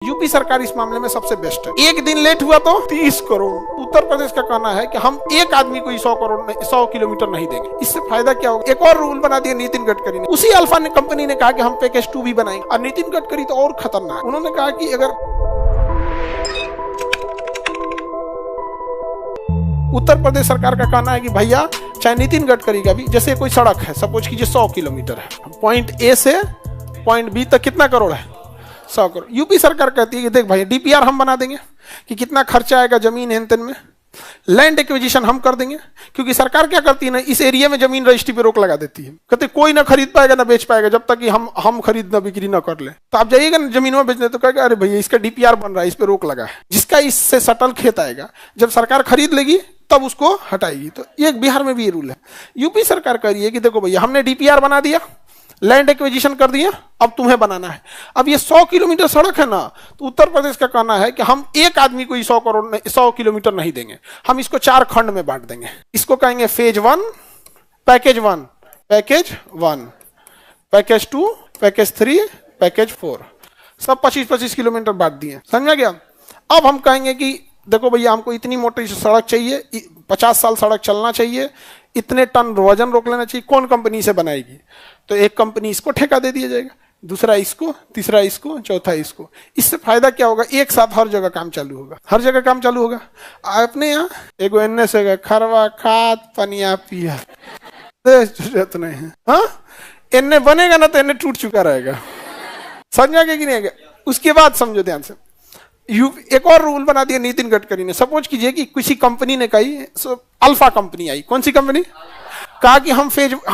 UP सरकार इस मामले में सबसे बेस्ट है। एक दिन लेट हुआ तो 30 करोड़। उत्तर प्रदेश का कहना है कि हम एक आदमी को 100 किलोमीटर नहीं देंगे। इससे फायदा क्या होगा? एक और रूल बना दिया नितिन गडकरी ने। उसी अल्फा ने कंपनी ने कहा कि हम पैकेज 2 भी बनाएंगे। और नितिन गडकरी तो और खतरनाक, उन्होंने कहा कि अगर उत्तर प्रदेश सरकार का कहना है कि भैया चाहे नितिन गडकरी का भी, जैसे कोई सड़क है, सपोज कीजिए 100 किलोमीटर है, पॉइंट ए से पॉइंट बी तक कितना करोड़ है? 100 करोड़। यूपी सरकार कहती है कि देख भाई डीपीआर हम बना देंगे कि कितना खर्चा आएगा जमीन हेन में, लैंड एक्विजिशन हम कर देंगे। क्योंकि सरकार क्या करती है ना, इस एरिया में जमीन रजिस्ट्री पे रोक लगा देती है। कहते कोई ना खरीद पाएगा ना बेच पाएगा जब तक कि हम खरीद ना बिक्री ना कर ले। तो आप जाइएगा ना जमीन में बेचने, तो कहेगा अरे भैया इसका डीपीआर बन रहा है, इस पे रोक लगा है। जिसका इससे सटल खेत आएगा, जब सरकार खरीद लेगी तब उसको हटाएगी। तो ये बिहार में भी ये रूल है। यूपी सरकार कह रही है कि देखो भैया हमने डीपीआर बना दिया, लैंड एक्विजिशन कर दिया, अब तुम्हें बनाना है। अब ये 100 किलोमीटर सड़क है ना, तो उत्तर प्रदेश का कहना है कि हम एक आदमी को 100 किलोमीटर नहीं देंगे, हम इसको 4 खंड में बांट देंगे। इसको कहेंगे phase 1, package 1, package 1, package 2, package 3, package 4, सब 25-25 किलोमीटर बांट दिए। समझा गया? अब हम कहेंगे कि देखो भैया हमको इतनी मोटी सड़क चाहिए, 50 साल सड़क चलना चाहिए, इतने टन वजन रोक लेना चाहिए, कौन कंपनी से बनाएगी? तो एक कंपनी इसको ठेका दे दिया जाएगा, दूसरा इसको, तीसरा इसको, चौथा इसको। इससे फायदा क्या होगा? एक साथ हर जगह काम चालू होगा, हर जगह काम चालू होगा। अपने यहाँ एगो एन्ने से खरवा खाद पनिया पिया जरूरत नहीं है। हाँ, एन्ने बनेगा ना तो एन्ने टूट चुका रहेगा। समझा कि नहीं? उसके बाद समझो ध्यान से, एक और रूल बना दिया नितिन गडकरी ने। सपोज कीजिए कि किसी कंपनी ने कही, अल्फा कंपनी आई। कौन सी कंपनी? कहा कि हम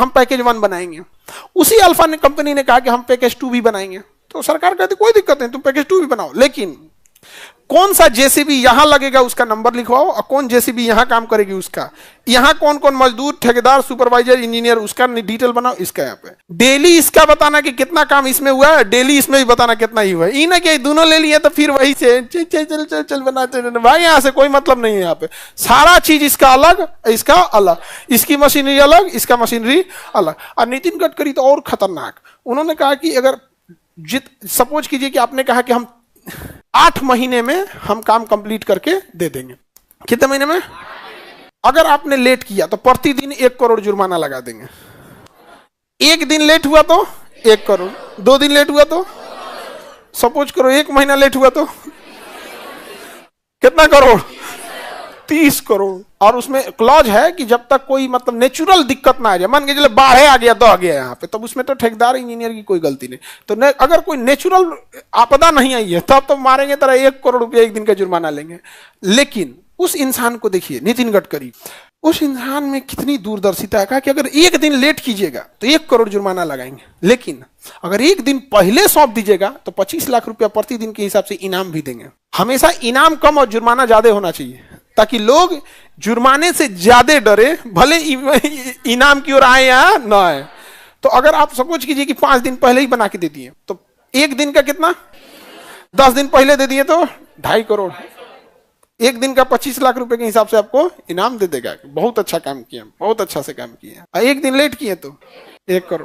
पैकेज 1 बनाएंगे। उसी अल्फा ने कंपनी ने कहा कि हम पैकेज 2 भी बनाएंगे। तो सरकार कहती कोई दिक्कत नहीं, तुम पैकेज 2 भी बनाओ, लेकिन कौन सा जेसीबी यहां लगेगा उसका नंबर लिखवाओ, और कौन जेसीबी यहां काम करेगी उसका, यहां कौन कौन मजदूर, ठेकेदार, सुपरवाइजर, इंजीनियर, उसका डिटेल बनाओ। इसका यहाँ पे डेली इसका बताना कि कितना काम इसमें हुआ है, डेली इसमें भी बताना कितना ही हुआ है। ये ना कि दोनों ले लिए तो फिर वही से चल बनाते भाई, यहाँ से कोई मतलब नहीं है। यहाँ पे सारा चीज इसका अलग, इसका अलग, इसकी मशीनरी अलग, इसका मशीनरी अलग। और नितिन गडकरी तो और खतरनाक, उन्होंने कहा कि अगर सपोज कीजिए कि आपने कहा कि हम 8 महीने में हम काम कंप्लीट करके दे देंगे। कितने महीने में? अगर आपने लेट किया तो प्रतिदिन 1 करोड़ जुर्माना लगा देंगे। एक दिन लेट हुआ तो 1 करोड़, 2 दिन लेट हुआ तो, सपोज करो 1 महीना लेट हुआ तो कितना करोड़? 30 करोड़। और उसमें क्लॉज है कि जब तक कोई मतलब नेचुरल दिक्कत ना आ जाए, मान के चले बाढ़ आ गया तो आ गया यहाँ पे, तब उसमें तो ठेकेदार इंजीनियर की कोई गलती नहीं। तो अगर कोई नेचुरल आपदा नहीं आई है तब तो मारेंगे तरह 1 करोड़ रुपया एक दिन का जुर्माना लेंगे। लेकिन उस इंसान को देखिए, नितिन गडकरी, उस इंसान में कितनी दूरदर्शिता है कि अगर एक दिन लेट कीजिएगा तो 1 करोड़ जुर्माना लगाएंगे, लेकिन अगर एक दिन पहले सौंप दीजिएगा तो 25 लाख रुपया प्रतिदिन के हिसाब से इनाम भी देंगे। हमेशा इनाम कम और जुर्माना ज्यादा होना चाहिए, ताकि लोग जुर्माने से ज्यादा डरे, भले इनाम की ओर आए या ना आए। तो अगर आप सपोज कीजिए कि 5 दिन पहले ही बना के दे दिए तो एक दिन का कितना? 10 दिन पहले दे दिए तो 2.5 करोड़। एक दिन का 25 लाख रुपए के हिसाब से आपको इनाम दे देगा। बहुत अच्छा काम किया, बहुत अच्छा से काम किया। एक दिन लेट किए तो 1 करोड़।